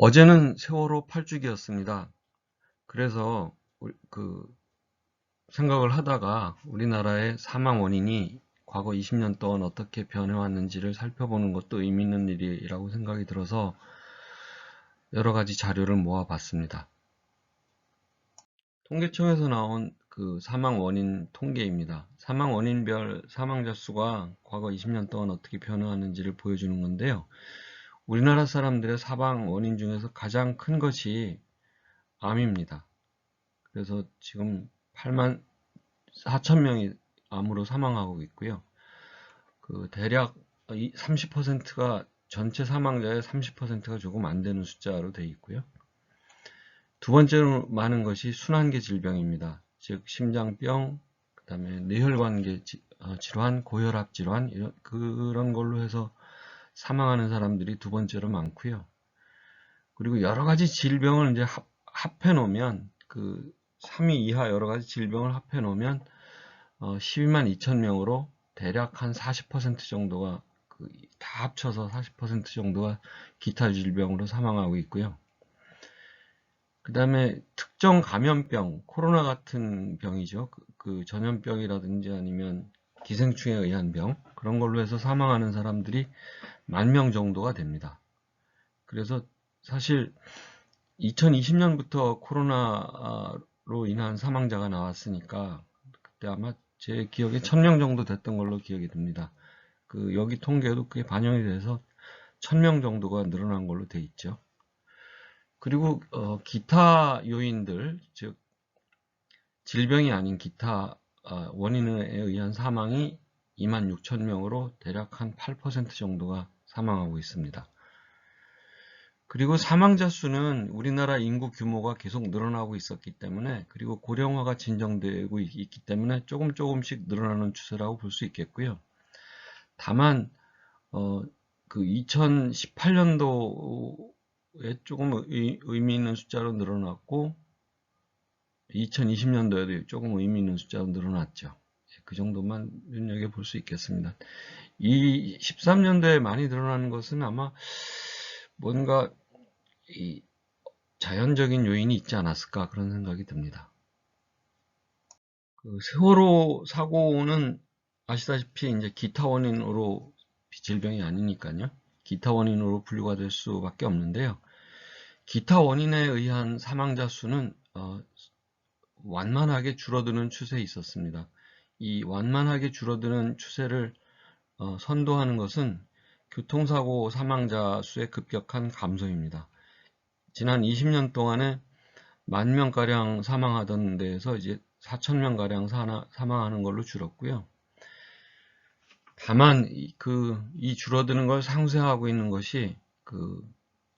어제는 세월호 8주기였습니다. 그래서 생각을 하다가 우리나라의 사망 원인이 과거 20년 동안 어떻게 변해왔는지를 살펴보는 것도 의미 있는 일이라고 생각이 들어서 여러 가지 자료를 모아봤습니다. 통계청에서 나온 사망 원인 통계입니다. 사망 원인별 사망자 수가 과거 20년 동안 어떻게 변화하는지를 보여주는 건데요. 우리나라 사람들의 사망 원인 중에서 가장 큰 것이 암입니다. 그래서 지금 8만 4천 명이 암으로 사망하고 있고요. 대략 30%가 전체 사망자의 30%가 조금 안 되는 숫자로 되어 있고요. 두 번째로 많은 것이 순환계 질병입니다. 즉 심장병, 그다음에 뇌혈관계 질환, 고혈압 질환 그런 걸로 해서 사망하는 사람들이 두 번째로 많고요. 그리고 여러 가지 질병을 이제 합해 놓으면 3위 이하 여러 가지 질병을 합해 놓으면 12만 2천 명으로 대략 한 40% 정도가 다 합쳐서 40% 정도가 기타 질병으로 사망하고 있고요. 그 다음에 특정 감염병, 코로나 같은 병이죠. 전염병이라든지 아니면 기생충에 의한 병, 그런 걸로 해서 사망하는 사람들이 10,000명 정도가 됩니다. 그래서 사실 2020년부터 코로나로 인한 사망자가 나왔으니까 그때 아마 제 기억에 1,000명 정도 됐던 걸로 기억이 듭니다. 여기 통계도 그게 반영이 돼서 1,000명 정도가 늘어난 걸로 돼 있죠. 그리고 기타 요인들, 즉 질병이 아닌 기타 원인에 의한 사망이 26,000명으로 대략 한 8% 정도가 사망하고 있습니다. 그리고 사망자 수는 우리나라 인구 규모가 계속 늘어나고 있었기 때문에, 그리고 고령화가 진정되고 있기 때문에 조금씩 늘어나는 추세라고 볼 수 있겠고요. 다만 2018년도에 조금 의미 있는 숫자로 늘어났고 2020년도에도 조금 의미 있는 숫자로 늘어났죠. 그 정도만 눈여겨볼 수 있겠습니다. 이 13년도에 많이 늘어나는 것은 아마 뭔가 자연적인 요인이 있지 않았을까 그런 생각이 듭니다. 세월호 사고는 아시다시피 이제 기타 원인으로 질병이 아니니까요. 기타 원인으로 분류가 될 수밖에 없는데요. 기타 원인에 의한 사망자 수는 완만하게 줄어드는 추세에 있었습니다. 이 완만하게 줄어드는 추세를 선도하는 것은 교통사고 사망자 수의 급격한 감소입니다. 지난 20년 동안에 10,000명가량 사망하던 데에서 이제 4,000명가량 사망하는 걸로 줄었고요. 다만 이 줄어드는 걸 상쇄하고 있는 것이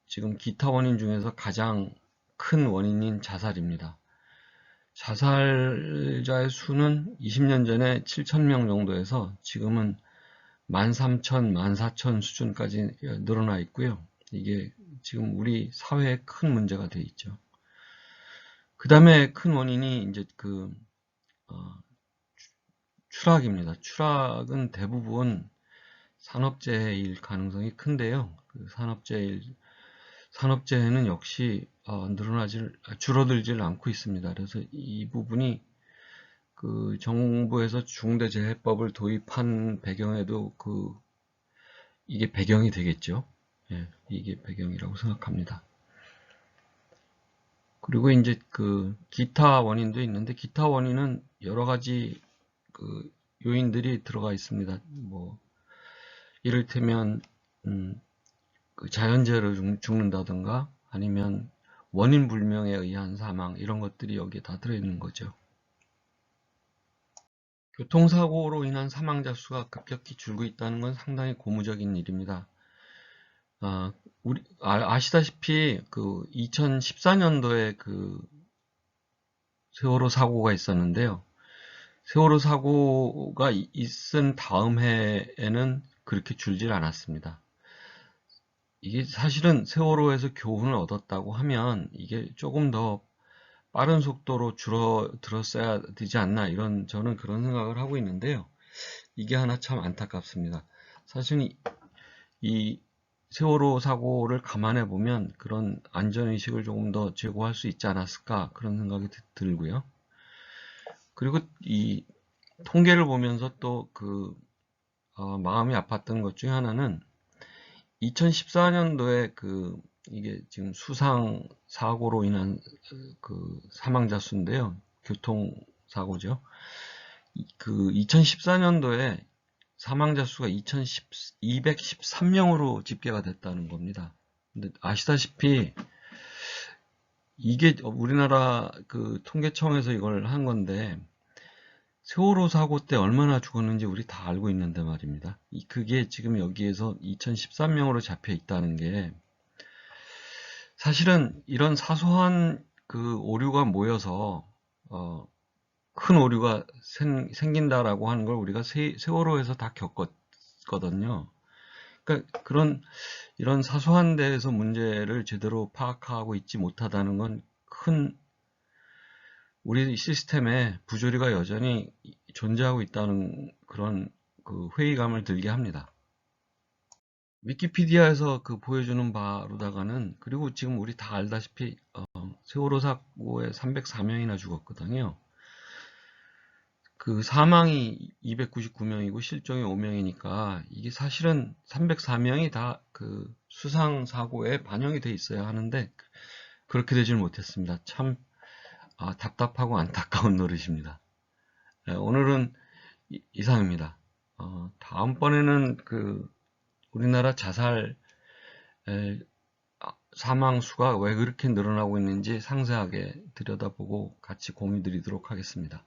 지금 기타 원인 중에서 가장 큰 원인인 자살입니다. 자살자의 수는 20년 전에 7,000명 정도에서 지금은 13,000, 14,000 수준까지 늘어나 있고요. 이게 지금 우리 사회에 큰 문제가 되어 있죠. 그 다음에 큰 원인이 이제 추락입니다. 추락은 대부분 산업재해일 가능성이 큰데요. 산업재해는 역시 줄어들질 않고 있습니다. 그래서 이 부분이 정부에서 중대재해법을 도입한 배경에도 이게 배경이 되겠죠. 예, 이게 배경이라고 생각합니다. 그리고 이제 기타 원인도 있는데, 기타 원인은 여러 가지 요인들이 들어가 있습니다. 이를테면 자연재해로 죽는다든가 아니면 원인 불명에 의한 사망, 이런 것들이 여기에 다 들어있는 거죠. 교통사고로 인한 사망자 수가 급격히 줄고 있다는 건 상당히 고무적인 일입니다. 아시다시피 2014년도에 세월호 사고가 있었는데요. 세월호 사고가 있은 다음 해에는 그렇게 줄질 않았습니다. 이게 사실은 세월호에서 교훈을 얻었다고 하면 이게 조금 더 빠른 속도로 줄어들었어야 되지 않나, 저는 그런 생각을 하고 있는데요. 이게 하나 참 안타깝습니다. 사실 이 세월호 사고를 감안해 보면 그런 안전의식을 조금 더 제고할 수 있지 않았을까 그런 생각이 들고요. 그리고 이 통계를 보면서 또 마음이 아팠던 것 중에 하나는 2014년도에 이게 지금 수상 사고로 인한 사망자 수인데요. 교통사고죠. 2014년도에 사망자 수가 213명으로 집계가 됐다는 겁니다. 근데 아시다시피 이게 우리나라 통계청에서 이걸 한 건데 세월호 사고 때 얼마나 죽었는지 우리 다 알고 있는데 말입니다. 그게 지금 여기에서 2013명으로 잡혀 있다는 게 사실은 이런 사소한 오류가 모여서 큰 오류가 생긴다라고 하는 걸 우리가 세월호에서 다 겪었거든요. 그러니까 이런 사소한 데에서 문제를 제대로 파악하고 있지 못하다는 건 큰 우리 시스템에 부조리가 여전히 존재하고 있다는 그런 회의감을 들게 합니다. 위키피디아에서 보여주는 바로다가는 그리고 지금 우리 다 알다시피 세월호 사고에 304명이나 죽었거든요. 사망이 299명이고 실종이 5명이니까 이게 사실은 304명이 다 수상 사고에 반영이 돼 있어야 하는데 그렇게 되질 못했습니다. 참 답답하고 안타까운 노릇입니다. 네, 오늘은 이상입니다. 다음번에는 우리나라 자살 사망 수가 왜 그렇게 늘어나고 있는지 상세하게 들여다보고 같이 공유 드리도록 하겠습니다.